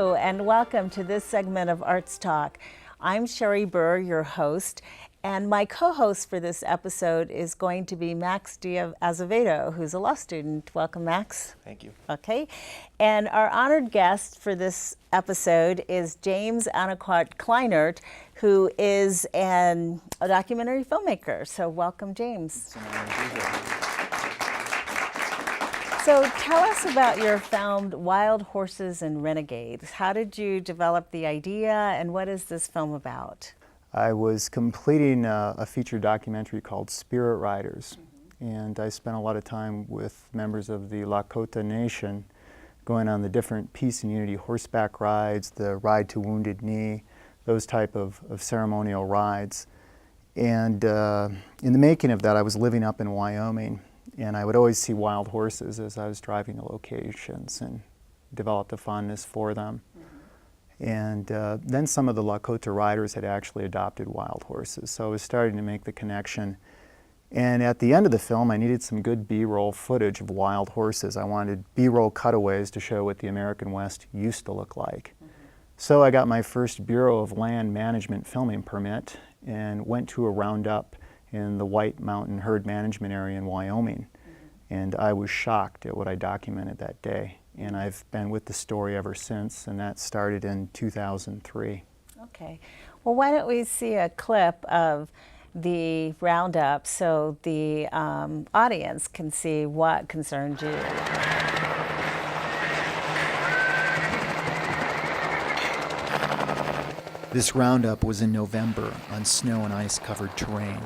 Hello and welcome to this segment of Arts Talk. I'm Sherri Burr, your host, and my co-host for this episode is going to be Max Azevedo, who's a law student. Welcome, Max. Thank you. Okay, and our honored guest for this episode is James Anaquad Kleinert, who is a documentary filmmaker. So welcome, James. So tell us about your film, Wild Horses and Renegades. How did you develop the idea, and what is this film about? I was completing a feature documentary called Spirit Riders, and I spent a lot of time with members of the Lakota Nation going on the different peace and unity horseback rides, the ride to Wounded Knee, those type of ceremonial rides. And in the making of that, I was living up in Wyoming, and I would always see wild horses as I was driving to locations and developed a fondness for them. And then some of the Lakota riders had actually adopted wild horses, so I was starting to make the connection. And at the end of the film, I needed some good B-roll footage of wild horses. I wanted B-roll cutaways to show what the American West used to look like. So I got my first Bureau of Land Management filming permit and went to a roundup in the White Mountain Herd Management area in Wyoming. And I was shocked at what I documented that day. And I've been with the story ever since, and that started in 2003. Okay. Well, why don't we see a clip of the roundup so the audience can see what concerned you. This roundup was in November on snow and ice covered terrain.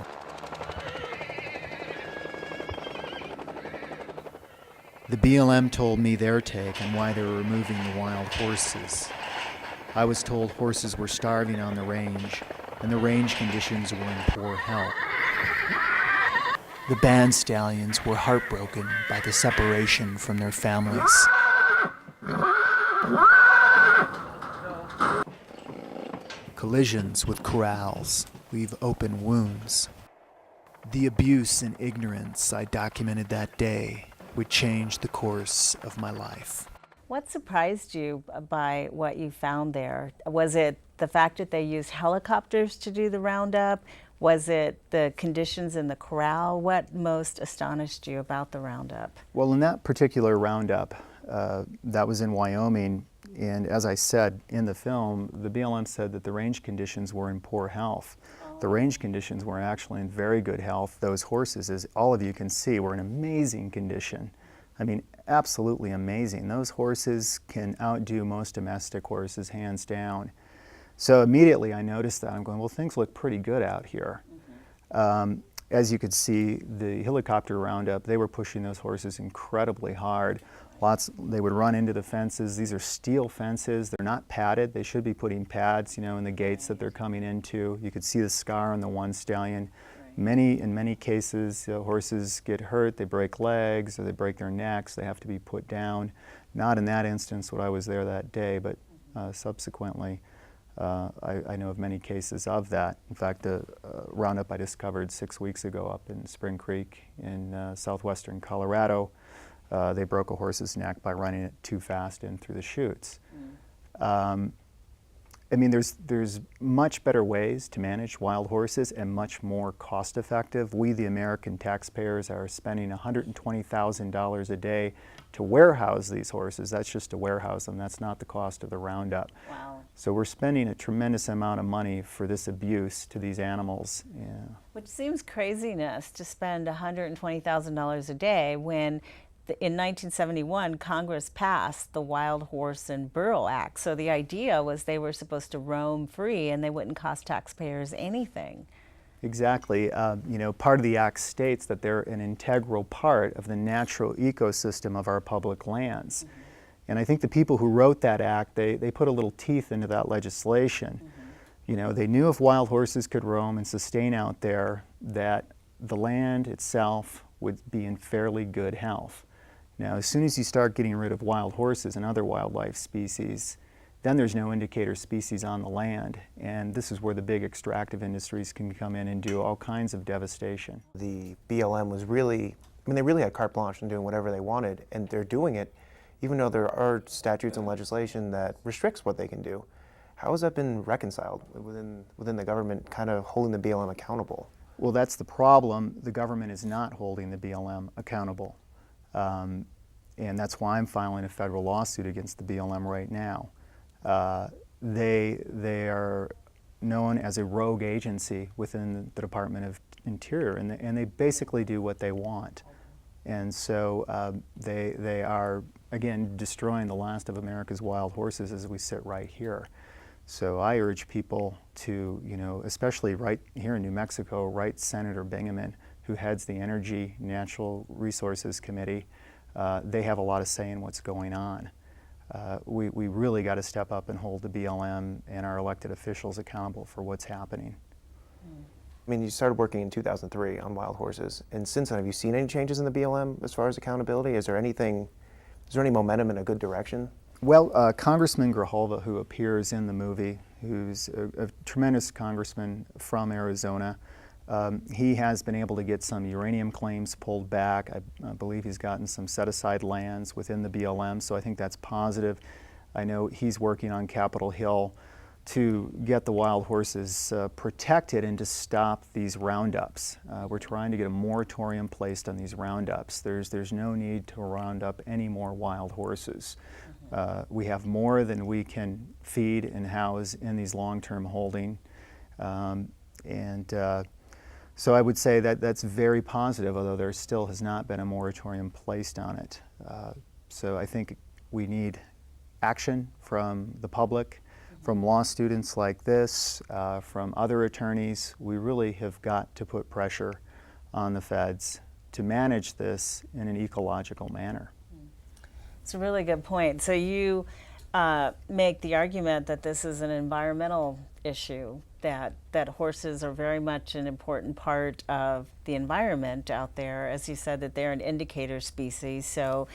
The BLM told me their take on why they were removing the wild horses. I was told horses were starving on the range, and the range conditions were in poor health. The band stallions were heartbroken by the separation from their families. Collisions with corrals leave open wounds. The abuse and ignorance I documented that day would change the course of my life. What surprised you by what you found there? Was it the fact that they used helicopters to do the roundup? Was it the conditions in the corral? What most astonished you about the roundup? Well, in that particular roundup, that was in Wyoming, and as I said in the film, the BLM said that the range conditions were in poor health. The range conditions were actually in very good health. Those horses, as all of you can see, were in amazing condition. I mean, absolutely amazing. Those horses can outdo most domestic horses, hands down. So immediately I noticed that. I'm going, well, things look pretty good out here. As you could see, the helicopter roundup, they were pushing those horses incredibly hard. They would run into the fences. These are steel fences. They're not padded. They should be putting pads, in the gates that they're coming into. You could see the scar on the one stallion. In many cases, horses get hurt. They break legs or they break their necks. They have to be put down. Not in that instance when I was there that day, but subsequently, I know of many cases of that. In fact, the roundup I discovered 6 weeks ago up in Spring Creek in southwestern Colorado, they broke a horse's neck by running it too fast in through the chutes. I mean, there's much better ways to manage wild horses and much more cost effective. We, the American taxpayers, are spending $120,000 a day to warehouse these horses. That's just to warehouse them. That's not the cost of the roundup. Wow. So we're spending a tremendous amount of money for this abuse to these animals. Yeah. Which seems craziness to spend $120,000 a day when in 1971, Congress passed the Wild Horse and Burro Act. So the idea was they were supposed to roam free and they wouldn't cost taxpayers anything. Exactly. Part of the Act states that they're an integral part of the natural ecosystem of our public lands. And I think the people who wrote that act, they put a little teeth into that legislation. They knew if wild horses could roam and sustain out there, that the land itself would be in fairly good health. Now, as soon as you start getting rid of wild horses and other wildlife species, then there's no indicator species on the land. And this is where the big extractive industries can come in and do all kinds of devastation. The BLM was really, they really had carte blanche in doing whatever they wanted, and they're doing it, even though there are statutes and legislation that restricts what they can do. How has that been reconciled within the government, kind of holding the BLM accountable? Well, that's the problem. The government is not holding the BLM accountable. And that's why I'm filing a federal lawsuit against the BLM right now. They are known as a rogue agency within the Department of Interior, and they basically do what they want. And so they are, again, destroying the last of America's wild horses as we sit right here. So I urge people to, especially right here in New Mexico, write Senator Bingaman, who heads the Energy Natural Resources Committee. They have a lot of say in what's going on. We really got to step up and hold the BLM and our elected officials accountable for what's happening. I mean, you started working in 2003 on wild horses, and since then, have you seen any changes in the BLM as far as accountability? Is there any momentum in a good direction? Well, Congressman Grijalva, who appears in the movie, who's a tremendous congressman from Arizona, he has been able to get some uranium claims pulled back. I believe he's gotten some set-aside lands within the BLM, so I think that's positive. I know he's working on Capitol Hill to get the wild horses protected and to stop these roundups. We're trying to get a moratorium placed on these roundups. There's no need to round up any more wild horses. We have more than we can feed and house in these long-term holding. So I would say that that's very positive, although there still has not been a moratorium placed on it. So I think we need action from the public, from law students like this, from other attorneys. We really have got to put pressure on the feds to manage this in an ecological manner. It's a really good point. So you make the argument that this is an environmental issue, that horses are very much an important part of the environment out there. As you said, that they're an indicator species. So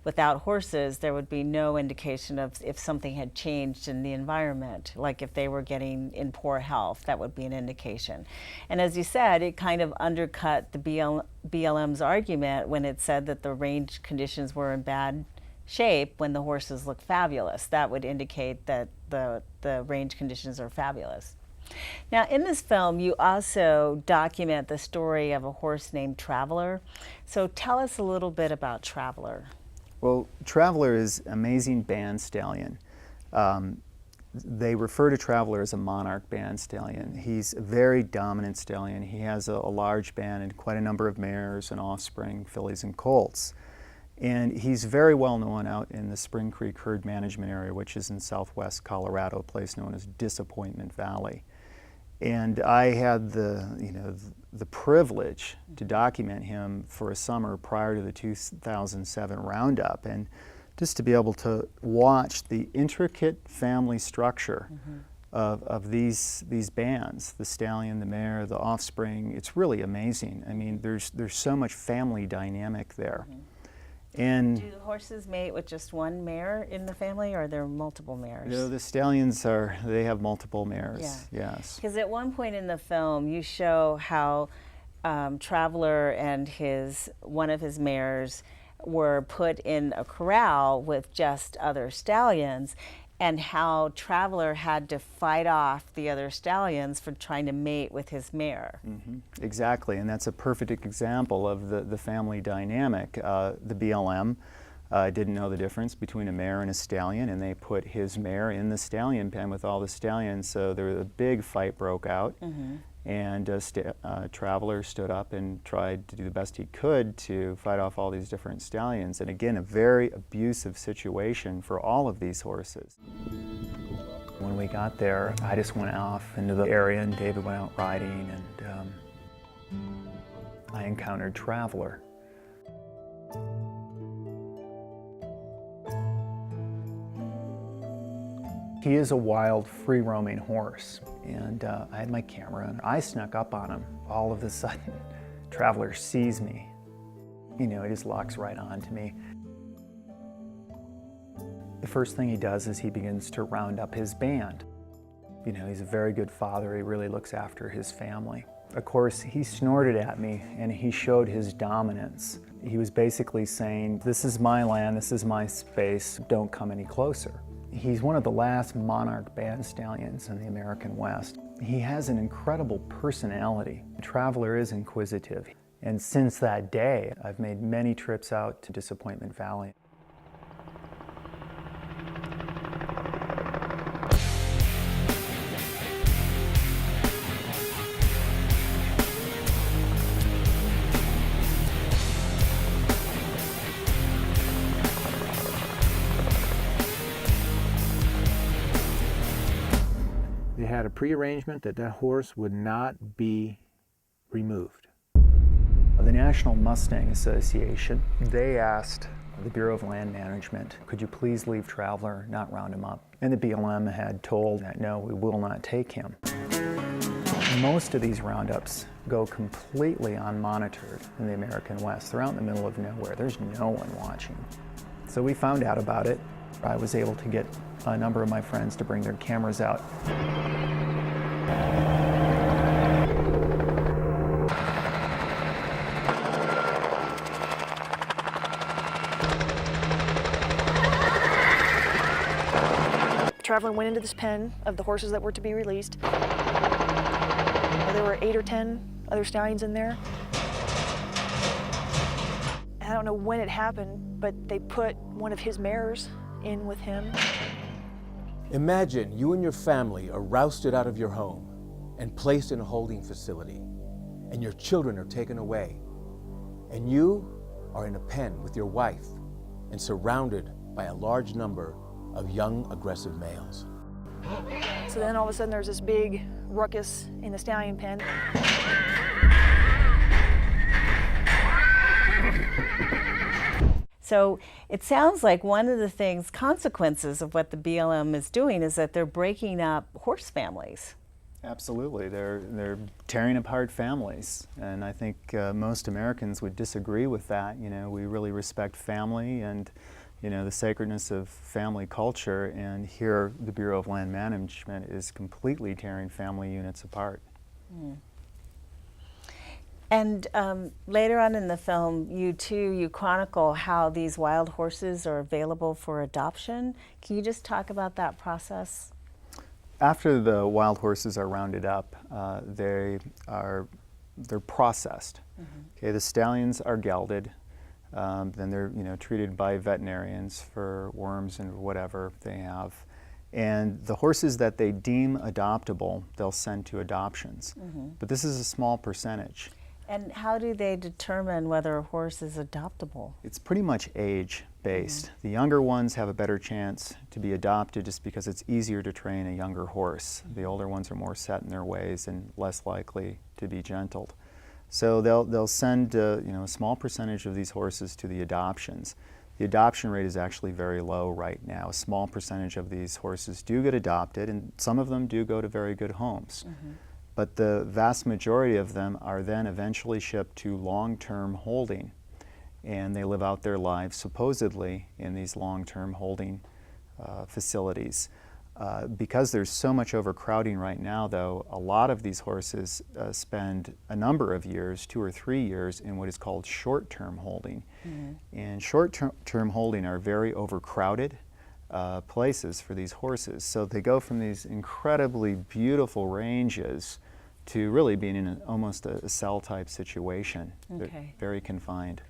without horses, there would be no indication of if something had changed in the environment. Like if they were getting in poor health, that would be an indication. And as you said, it kind of undercut the BLM's argument when it said that the range conditions were in bad shape when the horses look fabulous. That would indicate that the range conditions are fabulous. Now, in this film, you also document the story of a horse named Traveler. So tell us a little bit about Traveler. Well, Traveler is an amazing band stallion. They refer to Traveler as a monarch band stallion. He's a very dominant stallion. He has a large band and quite a number of mares and offspring, fillies and colts. And he's very well known out in the Spring Creek herd management area, which is in southwest Colorado, a place known as Disappointment Valley. And I had the privilege to document him for a summer prior to the 2007 roundup, and just to be able to watch the intricate family structure of these bands, the stallion, the mare, the offspring. It's really amazing. I mean, there's so much family dynamic there. And do horses mate with just one mare in the family, or are there multiple mares? The stallions they have multiple mares, yes. Because at one point in the film, you show how Traveler and one of his mares were put in a corral with just other stallions, and how Traveler had to fight off the other stallions for trying to mate with his mare. Exactly, and that's a perfect example of the family dynamic. The BLM didn't know the difference between a mare and a stallion, and they put his mare in the stallion pen with all the stallions, so a big fight broke out. And Traveler stood up and tried to do the best he could to fight off all these different stallions. And again, a very abusive situation for all of these horses. When we got there, I just went off into the area and David went out riding, and I encountered Traveler. He is a wild, free-roaming horse, and I had my camera and I snuck up on him. All of a sudden, Traveler sees me. He just locks right on to me. The first thing he does is he begins to round up his band. He's a very good father. He really looks after his family. Of course, he snorted at me and he showed his dominance. He was basically saying, this is my land, this is my space, don't come any closer. He's one of the last monarch band stallions in the American West. He has an incredible personality. The Traveler is inquisitive. And since that day, I've made many trips out to Disappointment Valley. They had a pre-arrangement that that horse would not be removed. The National Mustang Association, they asked the Bureau of Land Management, could you please leave Traveler, not round him up? And the BLM had told that, no, we will not take him. Most of these roundups go completely unmonitored in the American West. They're out in the middle of nowhere. There's no one watching. So we found out about it. I was able to get a number of my friends to bring their cameras out. Traveler went into this pen of the horses that were to be released. There were 8 or 10 other stallions in there. I don't know when it happened, but they put one of his mares in with him. Imagine you and your family are rousted out of your home and placed in a holding facility, and your children are taken away, and you are in a pen with your wife and surrounded by a large number of young, aggressive males. So then all of a sudden there's this big ruckus in the stallion pen. So it sounds like one of the consequences of what the BLM is doing is that they're breaking up horse families. Absolutely, they're tearing apart families, and I think most Americans would disagree with that. You know, we really respect family and, you know, the sacredness of family culture, and here the Bureau of Land Management is completely tearing family units apart. Mm. And later on in the film, you chronicle how these wild horses are available for adoption. Can you just talk about that process? After the wild horses are rounded up, they're processed. Mm-hmm. Okay, the stallions are gelded. Then they're treated by veterinarians for worms and whatever they have. And the horses that they deem adoptable, they'll send to adoptions. Mm-hmm. But this is a small percentage. And how do they determine whether a horse is adoptable? It's pretty much age-based. Mm-hmm. The younger ones have a better chance to be adopted just because it's easier to train a younger horse. The older ones are more set in their ways and less likely to be gentled. So they'll send a small percentage of these horses to the adoptions. The adoption rate is actually very low right now. A small percentage of these horses do get adopted, and some of them do go to very good homes. Mm-hmm. But the vast majority of them are then eventually shipped to long-term holding, and they live out their lives supposedly in these long-term holding facilities. Because there's so much overcrowding right now, though, a lot of these horses spend a number of years, 2 or 3 years, in what is called short-term holding. Mm-hmm. And short-term holding are very overcrowded places for these horses. So they go from these incredibly beautiful ranges to really being in almost a cell-type situation. Okay. They're very confined.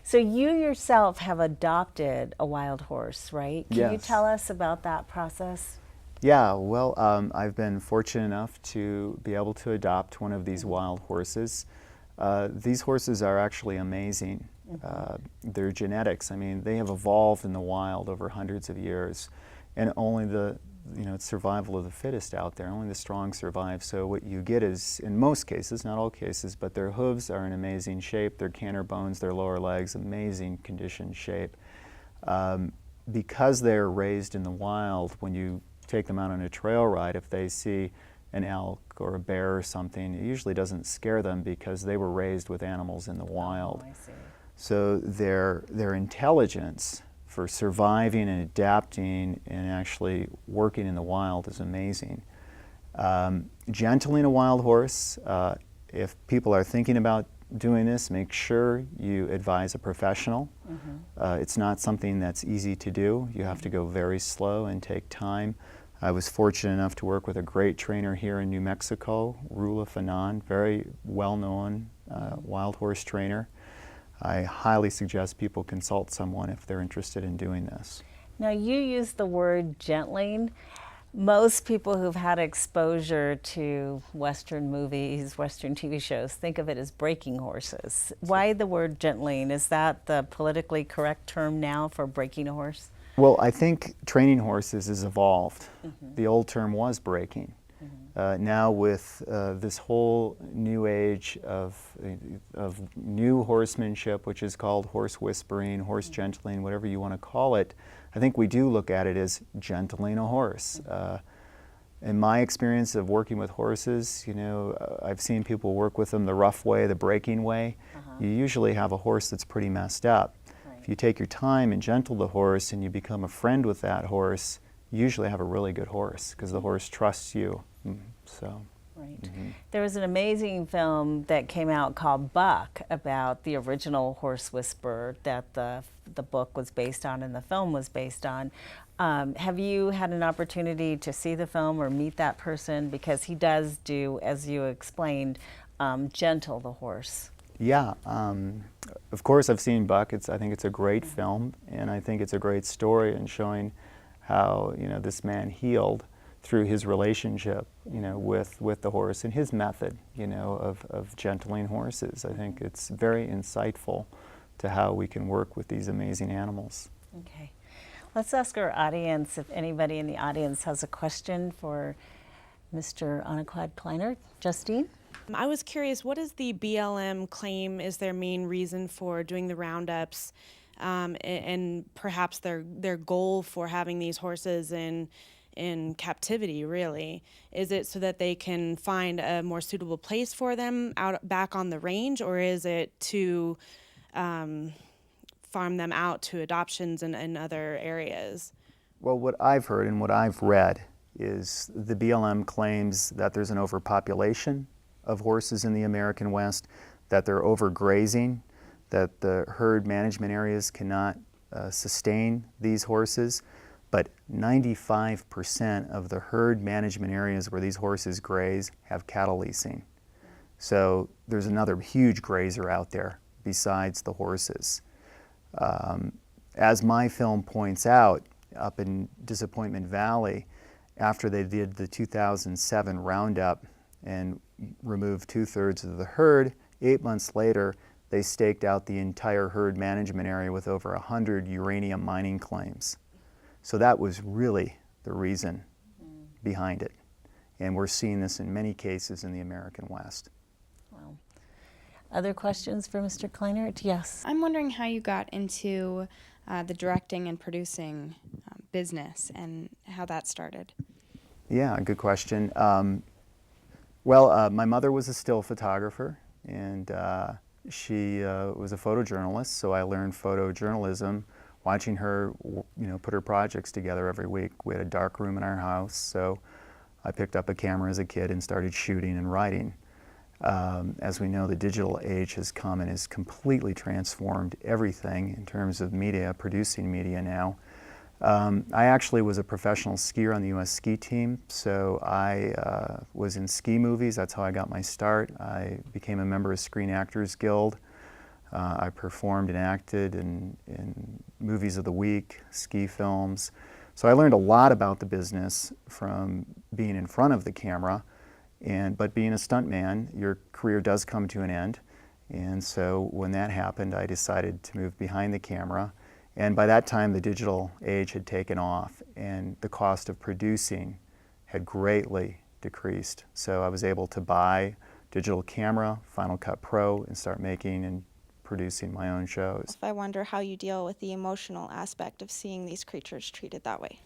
So you yourself have adopted a wild horse, right? Can you tell us about that process? Yeah, well, I've been fortunate enough to be able to adopt one of these wild horses. These horses are actually amazing. Their genetics, I mean, they have evolved in the wild over hundreds of years, and only it's survival of the fittest out there. Only the strong survive. So what you get is, in most cases, not all cases, but their hooves are in amazing shape, their canter bones, their lower legs, amazing conditioned shape. Because they're raised in the wild, when you take them out on a trail ride, if they see an elk or a bear or something, it usually doesn't scare them because they were raised with animals in the wild. Oh, I see. So their intelligence for surviving and adapting and actually working in the wild is amazing. Gentling a wild horse, if people are thinking about doing this, make sure you advise a professional. It's not something that's easy to do. You have to go very slow and take time. I was fortunate enough to work with a great trainer here in New Mexico, Rula Fanon, very well-known wild horse trainer. I highly suggest people consult someone if they're interested in doing this. Now, you use the word gentling. Most people who've had exposure to Western movies, Western TV shows, think of it as breaking horses. Why the word gentling? Is that the politically correct term now for breaking a horse? Well, I think training horses has evolved. The old term was breaking. Now with this whole new age of new horsemanship, which is called horse whispering, horse gentling, whatever you want to call it, I think we do look at it as gentling a horse. In my experience of working with horses, you know, I've seen people work with them the rough way, the breaking way. You usually have a horse that's pretty messed up. If you take your time and gentle the horse and you become a friend with that horse, you usually have a really good horse because the horse trusts you. So. Right. There was an amazing film that came out called Buck about the original horse whisperer that the book was based on and the film was based on. Have you had an opportunity to see the film or meet that person? Because he does do, as you explained, gentle the horse. Yeah, of course I've seen Buck. I think it's a great film, and I think it's a great story in showing how, you know, this man healed through his relationship, you know, with the horse and his method, you know, of gentling horses. I think it's very insightful to how we can work with these amazing animals. Okay. Let's ask our audience if anybody in the audience has a question for Mr. Anaquad Kleinert. Justine? I was curious, what does the BLM claim is their main reason for doing the roundups, and perhaps their goal for having these horses in captivity, really? Is it so that they can find a more suitable place for them back on the range, or is it to farm them out to adoptions in other areas? Well, what I've heard and what I've read is the BLM claims that there's an overpopulation of horses in the American West, that they're overgrazing, that the herd management areas cannot sustain these horses. But 95% of the herd management areas where these horses graze have cattle leasing. So there's another huge grazer out there besides the horses. As my film points out, up in Disappointment Valley, after they did the 2007 roundup and removed 2/3 of the herd, 8 months later, they staked out the entire herd management area with over 100 uranium mining claims. So that was really the reason behind it. And we're seeing this in many cases in the American West. Wow. Other questions for Mr. Kleinert? Yes. I'm wondering how you got into the directing and producing business and how that started. Yeah, good question. My mother was a still photographer, and she was a photojournalist, so I learned photojournalism watching her, put her projects together every week. We had a dark room in our house, so I picked up a camera as a kid and started shooting and writing. As we know, the digital age has come and has completely transformed everything in terms of media, producing media now. I actually was a professional skier on the U.S. ski team, so I was in ski movies. That's how I got my start. I became a member of Screen Actors Guild. I performed and acted in movies of the week, ski films. So I learned a lot about the business from being in front of the camera, but being a stuntman, your career does come to an end. And so when that happened, I decided to move behind the camera. And by that time, the digital age had taken off, and the cost of producing had greatly decreased. So I was able to buy digital camera, Final Cut Pro, and start making and producing my own shows. I wonder how you deal with the emotional aspect of seeing these creatures treated that way.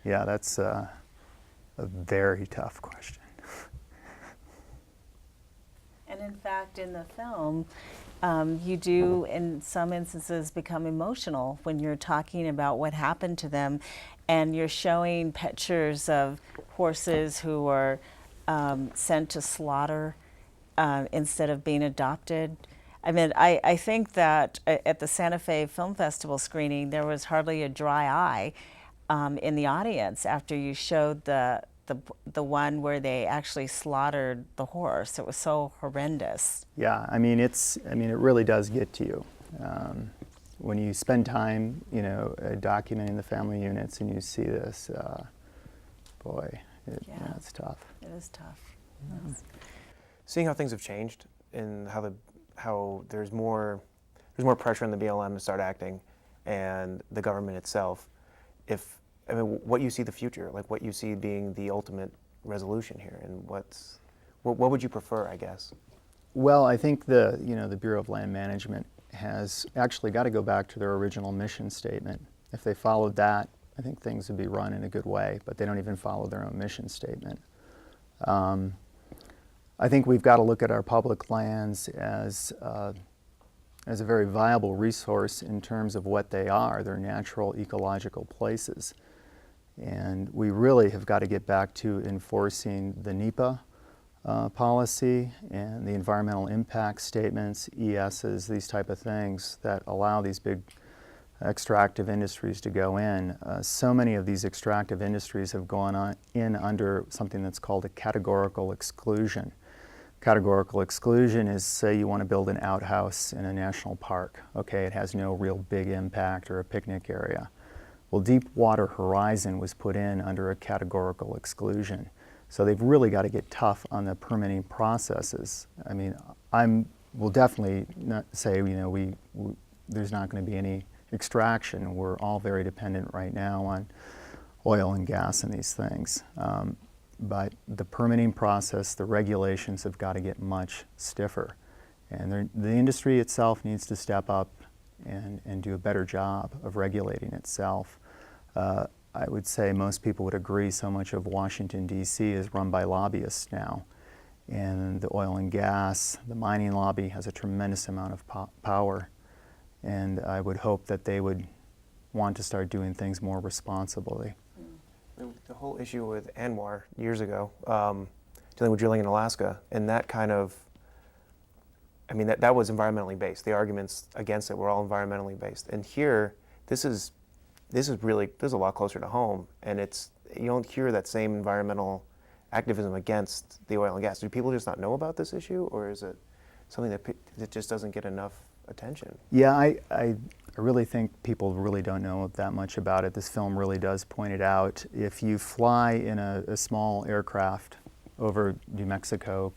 Yeah, that's a very tough question. And in fact, in the film, you do, in some instances, become emotional when you're talking about what happened to them, and you're showing pictures of horses who were sent to slaughter, instead of being adopted. I mean, I think that at the Santa Fe Film Festival screening, there was hardly a dry eye in the audience after you showed the one where they actually slaughtered the horse. It was so horrendous. Yeah, I mean, it really does get to you. When you spend time, documenting the family units and you see this, boy, it's tough. It is tough. Mm-hmm. Yes. Seeing how things have changed and how there's more pressure on the BLM to start acting, and the government itself. What you see the future, like what you see being the ultimate resolution here, and what would you prefer, I guess? Well, I think the Bureau of Land Management has actually got to go back to their original mission statement. If they followed that, I think things would be run in a good way, but they don't even follow their own mission statement. I think we've got to look at our public lands as a very viable resource in terms of what they are. They're natural ecological places. And we really have got to get back to enforcing the NEPA policy and the environmental impact statements, ESs, these type of things that allow these big extractive industries to go in. So many of these extractive industries have gone in under something that's called a categorical exclusion. Categorical exclusion is, say you want to build an outhouse in a national park. Okay, it has no real big impact, or a picnic area. Well, Deepwater Horizon was put in under a categorical exclusion. So they've really got to get tough on the permitting processes. I mean, will definitely not say, there's not going to be any extraction. We're all very dependent right now on oil and gas and these things. But the permitting process, the regulations have got to get much stiffer. And the industry itself needs to step up and do a better job of regulating itself. I would say most people would agree so much of Washington, D.C. is run by lobbyists now. And the oil and gas, the mining lobby has a tremendous amount of power. And I would hope that they would want to start doing things more responsibly. The whole issue with Anwar years ago, dealing with drilling in Alaska, and that kind of, that was environmentally based. The arguments against it were all environmentally based. And here, this is a lot closer to home, and you don't hear that same environmental activism against the oil and gas. Do people just not know about this issue, or is it something that just doesn't get enough attention? Yeah, I really think people really don't know that much about it. This film really does point it out. If you fly in a small aircraft over New Mexico,